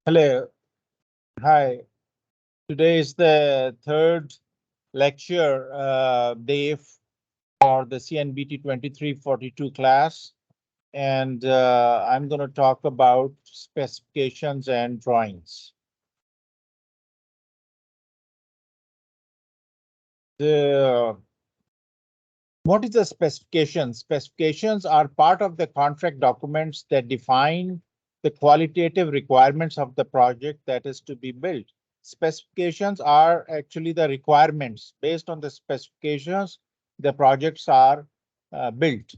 Hello. Hi. Today is the third lecture day for the CNBT 2342 class, and I'm going to talk about specifications and drawings. The What is the specification? Specifications are part of the contract documents that define the qualitative requirements of the project that is to be built. Specifications are actually the requirements. Based on the specifications, the projects are built.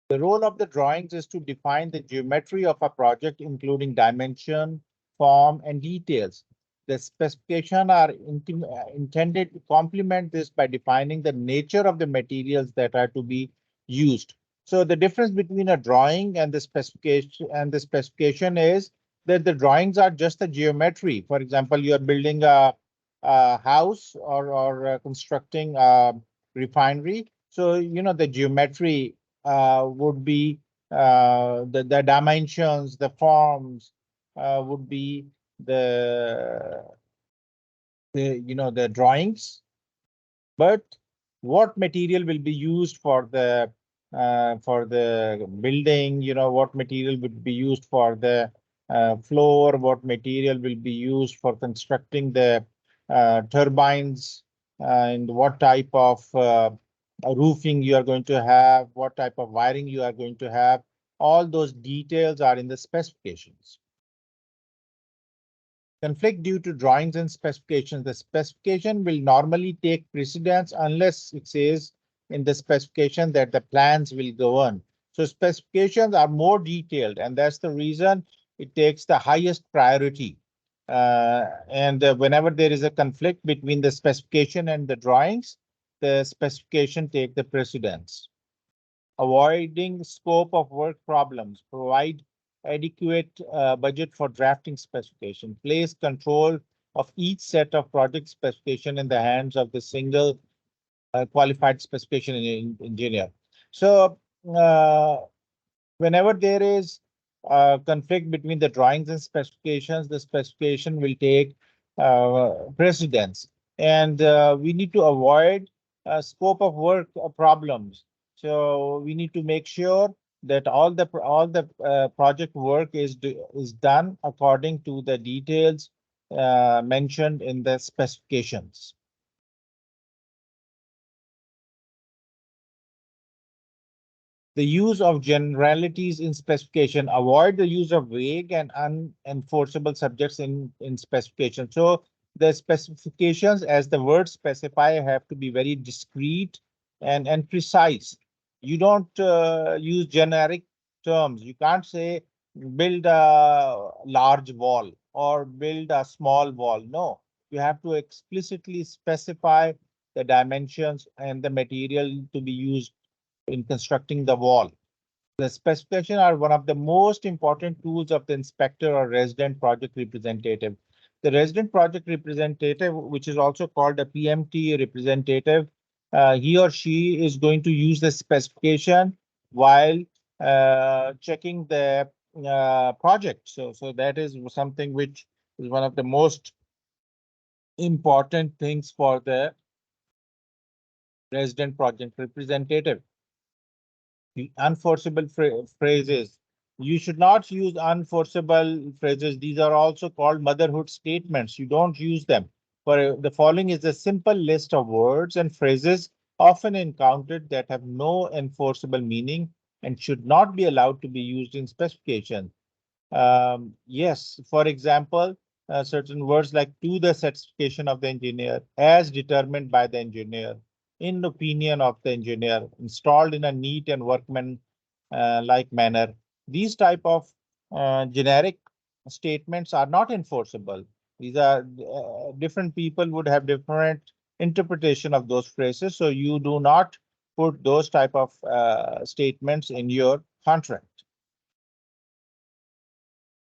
The role of the drawings is to define the geometry of a project, including dimension, form, and details. The specifications are intended to complement this by defining the nature of the materials that are to be used. So the difference between a drawing and the specification is that the drawings are just the geometry. For example, you are building a house or constructing a refinery. So the geometry would be the dimensions, the forms would be the, the drawings. But what material will be used for the building? What material would be used for the floor? What material will be used for constructing the turbines? And what type of roofing you are going to have? What type of wiring you are going to have? All those details are in the specifications. Conflict due to drawings and specifications. The specification will normally take precedence unless it says in the specification that the plans will govern. So specifications are more detailed, and that's the reason it takes the highest priority. And whenever there is a conflict between the specification and the drawings, the specification take the precedence. Avoiding scope of work problems, provide adequate budget for drafting specification, place control of each set of project specification in the hands of the single qualified specification engineer. So whenever there is a conflict between the drawings and specifications, the specification will take precedence. And we need to avoid scope of work problems. So we need to make sure that all the project work is done according to the details mentioned in the specifications. The use of generalities in specification. Avoid the use of vague and unenforceable subjects in specification. So the specifications, as the words specify, have to be very discrete and precise. You don't use generic terms. You can't say build a large wall or build a small wall. No, you have to explicitly specify the dimensions and the material to be used in constructing the wall. The specifications are one of the most important tools of the inspector or resident project representative. The resident project representative, which is also called a PMT representative, he or she is going to use the specification while checking the project. So that is something which is one of the most important things for the resident project representative. Unforceable phrases. You should not use unforceable phrases. These are also called motherhood statements. You don't use them. For the following is a simple list of words and phrases often encountered that have no enforceable meaning and should not be allowed to be used in specification. Yes, for example, certain words like to the satisfaction of the engineer, as determined by the engineer, in the opinion of the engineer, installed in a neat and workman like manner. These type of generic statements are not enforceable. These are different people would have different interpretation of those phrases. So you do not put those type of statements in your contract.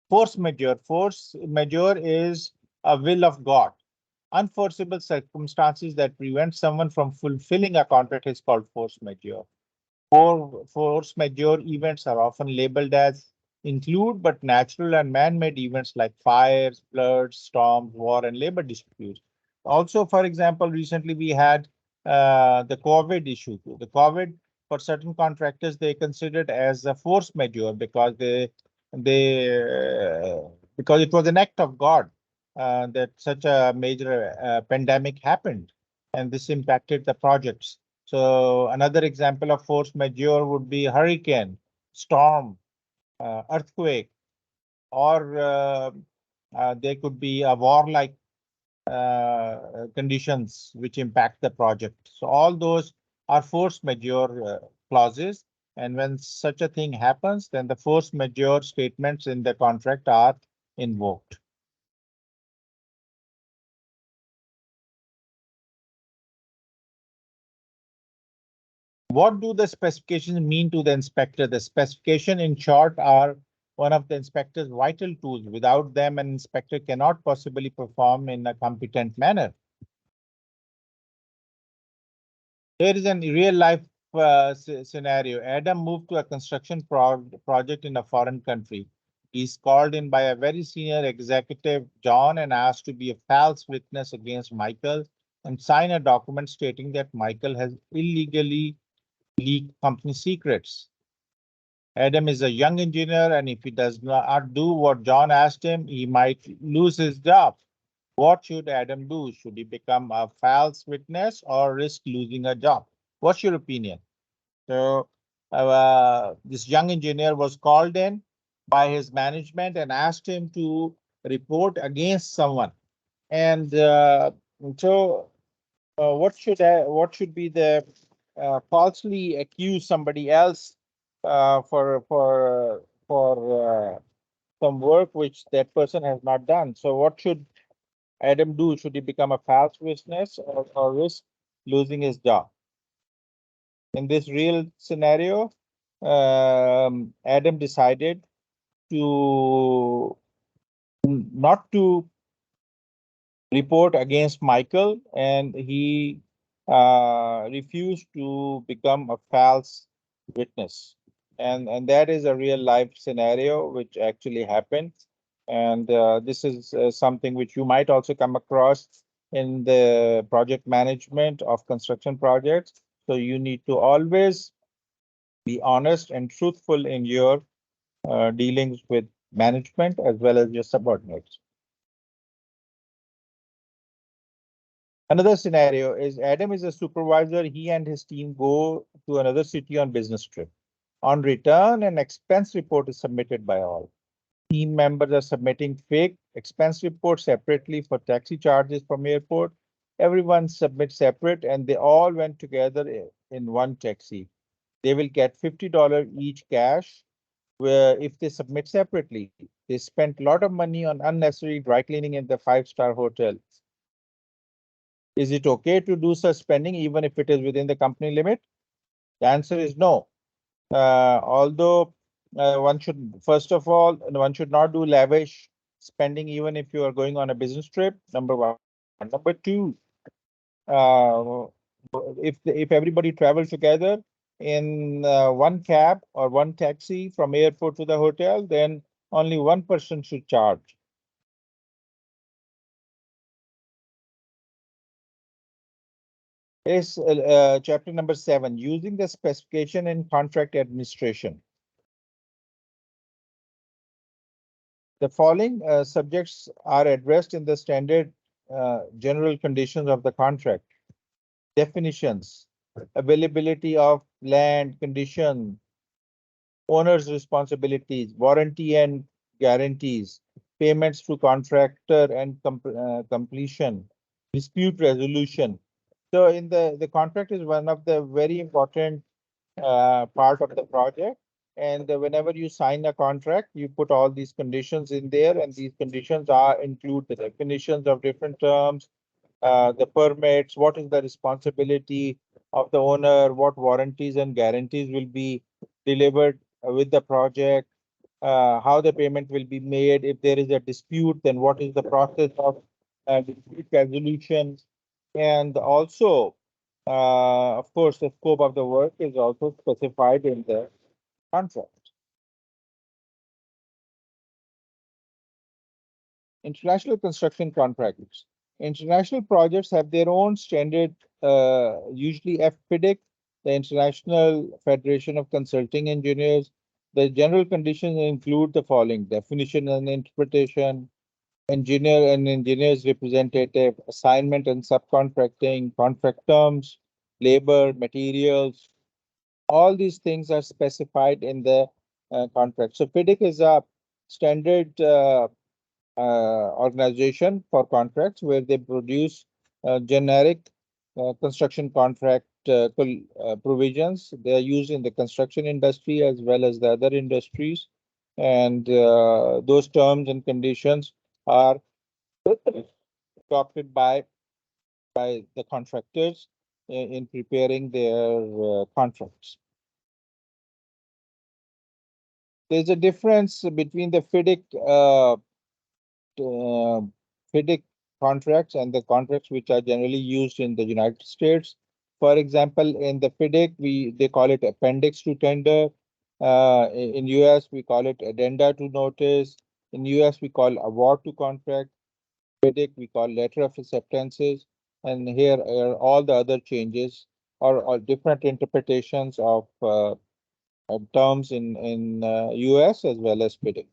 Force majeure. Force majeure is a will of God. Unforeseeable circumstances that prevent someone from fulfilling a contract is called force majeure. Force majeure events are often labeled as include but natural and man-made events like fires, floods, storms, war, and labor disputes. Also, for example, recently we had the COVID issue. The COVID, for certain contractors, they considered as a force majeure because because it was an act of God that such a major pandemic happened, and this impacted the projects. So another example of force majeure would be hurricane, storm, earthquake, or there could be a war-like conditions which impact the project. So all those are force majeure clauses. And when such a thing happens, then the force majeure statements in the contract are invoked. What do the specifications mean to the inspector? The specification, in short, are one of the inspector's vital tools. Without them, an inspector cannot possibly perform in a competent manner. Here is a real life scenario. Adam moved to a construction project in a foreign country. He's called in by a very senior executive, John, and asked to be a false witness against Michael and sign a document stating that Michael has illegally leaked company secrets. Adam is a young engineer, and if he does not do what John asked him, he might lose his job. What should Adam do? Should he become a false witness or risk losing a job? What's your opinion? So this young engineer was called in by his management and asked him to report against someone. And so what should be the falsely accuse somebody else for some work which that person has not done? So what should Adam do? Should he become a false witness or risk losing his job? In this real scenario, Adam decided to not to report against Michael, and he refused to become a false witness. And that is a real life scenario which actually happened. And this is something which you might also come across in the project management of construction projects. So you need to always be honest and truthful in your dealings with management as well as your subordinates. Another scenario is Adam is a supervisor. He and his team go to another city on business trip. On return, an expense report is submitted by all. Team members are submitting fake expense reports separately for taxi charges from airport. Everyone submits separate and they all went together in one taxi. They will get $50 each cash where if they submit separately. They spent a lot of money on unnecessary dry cleaning in the five-star hotel. Is it okay to do such spending even if it is within the company limit? The answer is no. Although one should, first of all, one should not do lavish spending even if you are going on a business trip, number one. Number two, uh, if everybody travels together in one cab or one taxi from airport to the hotel, then only one person should charge. Is chapter number 7, using the specification in contract administration. The following subjects are addressed in the standard general conditions of the contract. Definitions, availability of land, condition, owner's responsibilities, warranty and guarantees, payments to contractor and completion, dispute resolution. So in the contract is one of the very important part of the project. And whenever you sign a contract, you put all these conditions in there, and these conditions are include the definitions of different terms, the permits, what is the responsibility of the owner, what warranties and guarantees will be delivered with the project, how the payment will be made. If there is a dispute, then what is the process of dispute resolution, and also of course, the scope of the work is also specified in the contract. International construction contracts. International projects have their own standard, usually FPIDIC, the International Federation of Consulting Engineers. The general conditions include the following: definition and interpretation, engineer and engineers representative, assignment and subcontracting, contract terms, labor, materials. All these things are specified in the contract. So FPIDIC is a standard organization for contracts where they produce generic construction contract provisions. They are used in the construction industry as well as the other industries. And those terms and conditions are adopted by the contractors in preparing their contracts. There's a difference between the FPIDIC contracts and the contracts which are generally used in the United States. For example, in the FPIDIC, they call it appendix to tender. In US, we call it addenda to notice. In US, we call award to contract. FPIDIC, we call letter of acceptances. And here are all the other changes or different interpretations of terms in US as well as FPIDIC.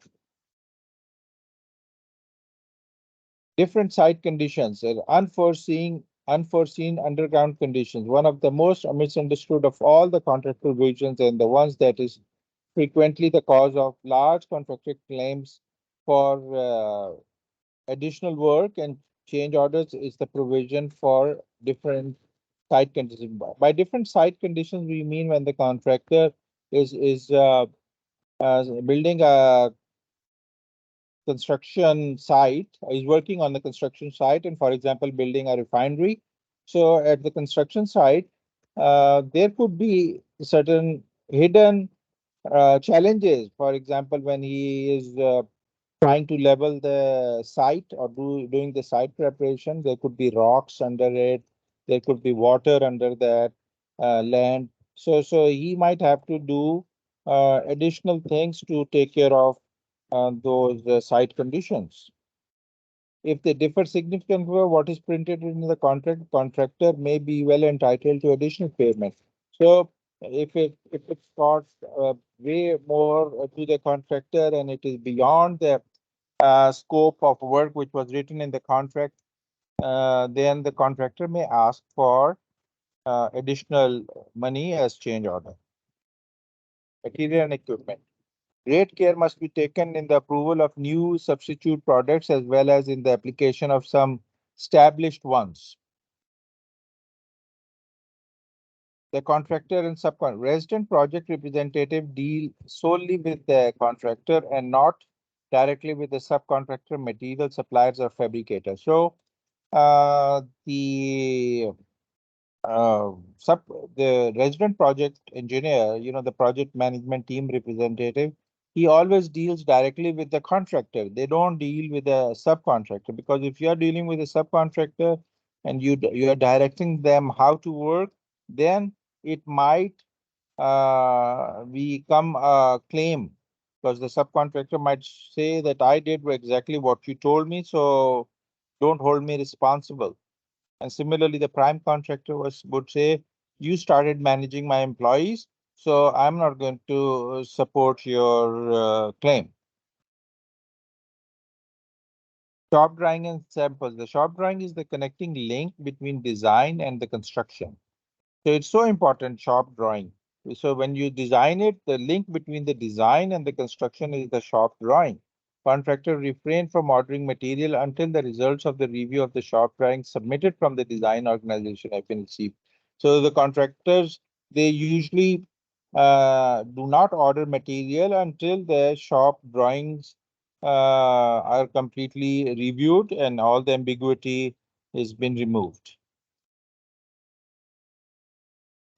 Different site conditions, unforeseen underground conditions. One of the most misunderstood of all the contract provisions and the ones that is frequently the cause of large contractor claims for additional work and change orders is the provision for different site conditions. By different site conditions, we mean when the contractor is building a construction site, is working on the construction site, and for example, building a refinery. So at the construction site, there could be certain hidden challenges. For example, when he is trying to level the site or doing the site preparation, there could be rocks under it. There could be water under that land. So he might have to do additional things to take care of those site conditions. If they differ significantly from what is printed in the contract, contractor may be well entitled to additional payment. So if it's costs way more to the contractor and it is beyond the scope of work which was written in the contract, then the contractor may ask for additional money as change order. Material and equipment. Great care must be taken in the approval of new substitute products as well as in the application of some established ones. The contractor and subcontractor. Resident project representative deal solely with the contractor and not directly with the subcontractor, material suppliers, or fabricators. So the resident project engineer, the project management team representative, he always deals directly with the contractor. They don't deal with the subcontractor, because if you are dealing with a subcontractor and you are directing them how to work, then it might become a claim, because the subcontractor might say that I did exactly what you told me, so don't hold me responsible. And similarly, the prime contractor would say, you started managing my employees, so I'm not going to support your claim. Shop drawing and samples. The shop drawing is the connecting link between design and the construction. So it's so important, shop drawing. So when you design it, the link between the design and the construction is the shop drawing. Contractor refrain from ordering material until the results of the review of the shop drawing submitted from the design organization have been received. So the contractors, they usually do not order material until the shop drawings are completely reviewed and all the ambiguity has been removed.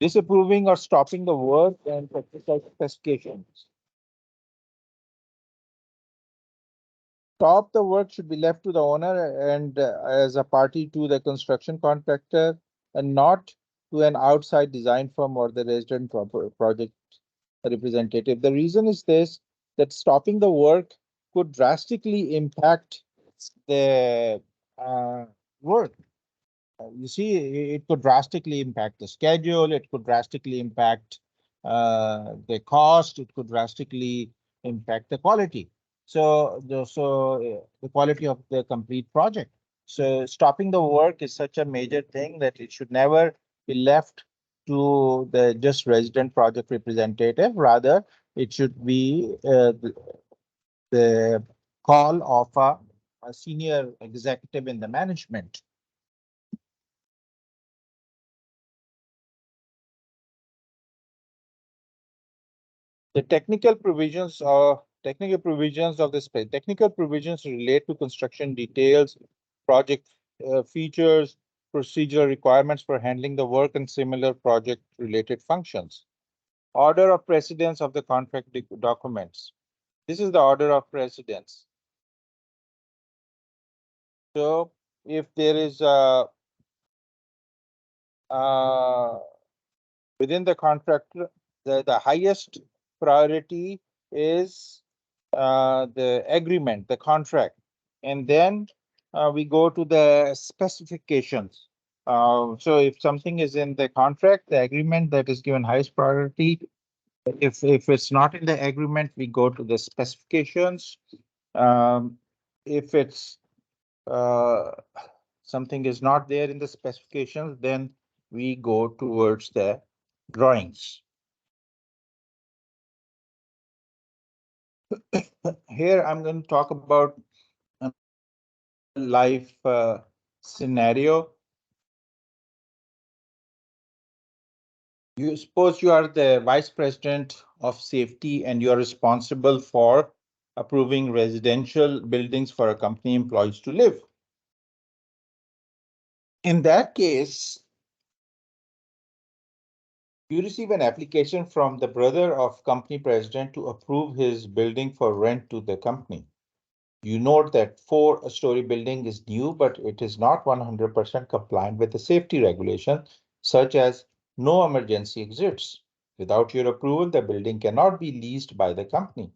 Disapproving or stopping the work and technical specifications. Stop the work should be left to the owner and as a party to the construction contractor, and not to an outside design firm or the resident project representative. The reason is this, that stopping the work could drastically impact impacts the work. You see, it could drastically impact the schedule. It could drastically impact the cost. It could drastically impact the quality. So the quality of the complete project. So stopping the work is such a major thing that it should never be left to the just resident project representative. Rather, it should be the call of a senior executive in the management. The technical provisions of the spec. Technical provisions relate to construction details, project features, procedural requirements for handling the work, and similar project-related functions. Order of precedence of the contract documents. This is the order of precedence. So if there is a within the contract, the highest priority is the agreement, the contract, and then we go to the specifications. So if something is in the contract, the agreement, that is given highest priority. If it's not in the agreement, we go to the specifications. If it's something is not there in the specifications, then we go towards the drawings. Here I'm going to talk about a life scenario. You suppose you are the vice president of safety and you are responsible for approving residential buildings for a company employees to live. In that case, you receive an application from the brother of company president to approve his building for rent to the company. You note that 4-story building is new, but it is not 100% compliant with the safety regulation, such as no emergency exits. Without your approval, the building cannot be leased by the company.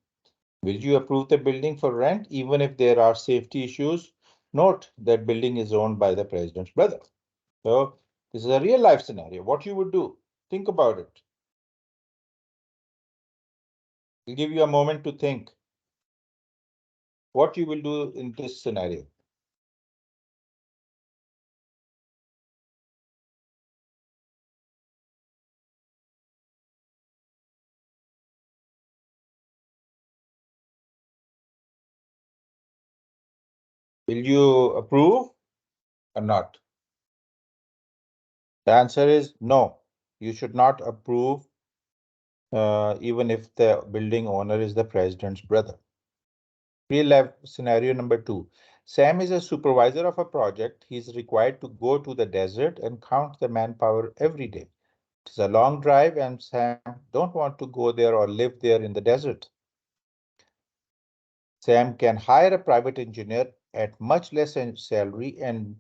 Will you approve the building for rent even if there are safety issues? Note that building is owned by the president's brother. So this is a real life scenario. What you would do? Think about it. I'll give you a moment to think what you will do in this scenario. Will you approve or not? The answer is no. You should not approve even if the building owner is the president's brother. Real life scenario number 2. Sam is a supervisor of a project. He is required to go to the desert and count the manpower every day. It is a long drive and Sam don't want to go there or live there in the desert. Sam can hire a private engineer at much less salary and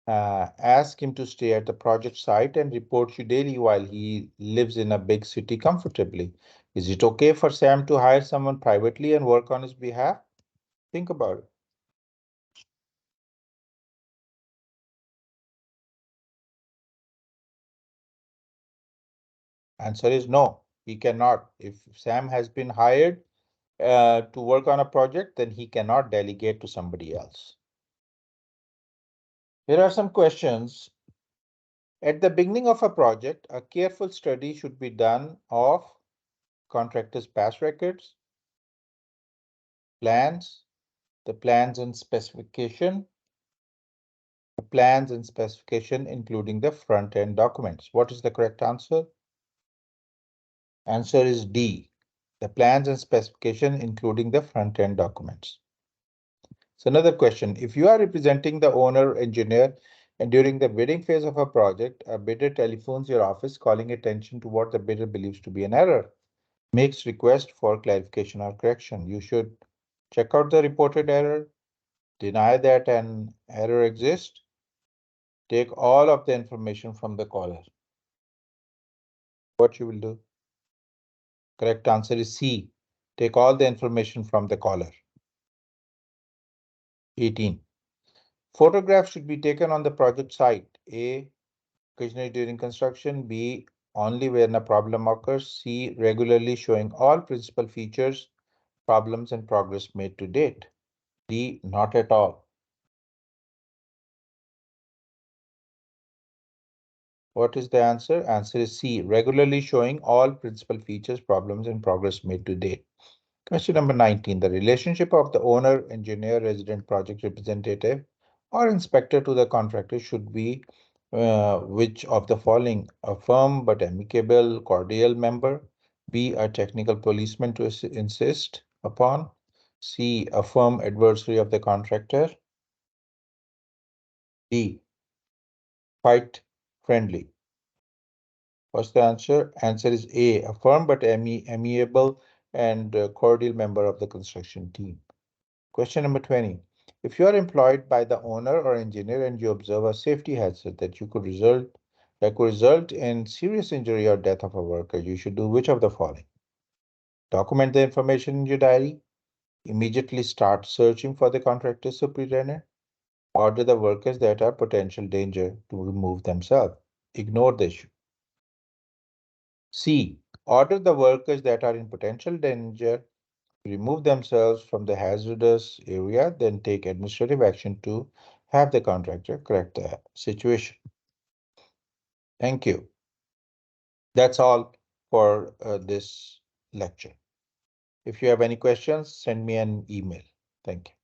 ask him to stay at the project site and report you daily while he lives in a big city comfortably. Is it okay for Sam to hire someone privately and work on his behalf? Think about it. Answer is no, he cannot. If Sam has been hired to work on a project, then he cannot delegate to somebody else. Here are some questions. At the beginning of a project, a careful study should be done of contractor's past records, plans, the plans and specification, including the front-end documents. What is the correct answer? Answer is D, the plans and specification, including the front-end documents. So another question, if you are representing the owner engineer and during the bidding phase of a project, a bidder telephones your office calling attention to what the bidder believes to be an error, makes request for clarification or correction. You should check out the reported error, deny that an error exists, take all of the information from the caller. What you will do? Correct answer is C. Take all the information from the caller. 18. Photographs should be taken on the project site. A, occasionally during construction. B, only when a problem occurs. C, regularly showing all principal features, problems, and progress made to date. D, not at all. What is the answer? Answer is C, regularly showing all principal features, problems, and progress made to date. Question number 19. The relationship of the owner, engineer, resident, project representative, or inspector to the contractor should be which of the following? A firm but amicable, cordial member. B, a technical policeman to insist upon. C, a firm adversary of the contractor. D, fight friendly. What's the answer? Answer is A, firm but amiable and cordial member of the construction team. Question number 20. If you are employed by the owner or engineer and you observe a safety hazard that could result in serious injury or death of a worker, you should do which of the following? Document the information in your diary, immediately start searching for the contractor superintendent, order the workers that are potential danger to remove themselves. Ignore the issue. C. Order the workers that are in potential danger to remove themselves from the hazardous area, then take administrative action to have the contractor correct the situation. Thank you. That's all for this lecture. If you have any questions, send me an email. Thank you.